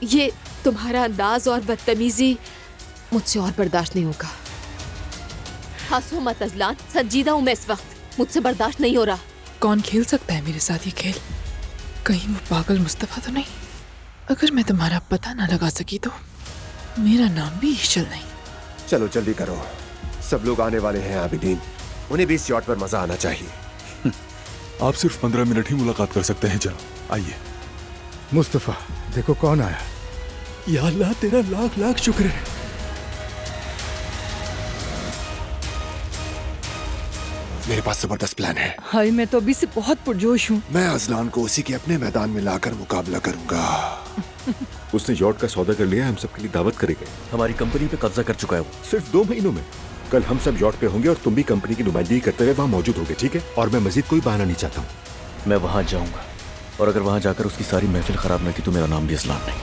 ये तुम्हारा अंदाज और बदतमीजी मुझसे और बर्दाश्त नहीं होगा। हंसो मत अजलान, संजीदा हूँ मैं इस वक्त, मुझसे बर्दाश्त नहीं हो रहा। कौन खेल सकता है मेरे साथ ये खेल? कहीं वो पागल मुस्तफा तो नहीं? अगर मैं तुम्हारा पता ना लगा सकी तो मेरा नाम भी ईशल नहीं। चलो जल्दी करो, सब लोग आने वाले हैं आबिदीन, उन्हें भी इस याट पर मजा आना चाहिए। आप सिर्फ 15 मिनट ही मुलाकात कर सकते हैं जनाब, आइए। मुस्तफा देखो कौन आया। या अल्लाह तेरा लाख लाख शुक्र है। मेरे पास जबरदस्त प्लान है। हाय मैं तो अभी से बहुत पुरजोश हूँ। मैं अजलान को उसी के अपने मैदान में लाकर मुकाबला करूंगा। उसने यॉट का सौदा कर लिया, हम सबके लिए दावत करेंगे। हमारी कंपनी पे कब्जा कर चुका है वो। सिर्फ 2 महीनों में। कल हम सब यॉट पे होंगे और तुम भी कंपनी की नुमाइंदगी करते हुए वहाँ मौजूद होगे, ठीक है? और मैं मजीद कोई बहाना नहीं चाहता हूँ। मैं वहां जाऊंगा और अगर वहां जाकर उसकी सारी महफिल खराब न की तो मेरा नाम भी अजलान नहीं।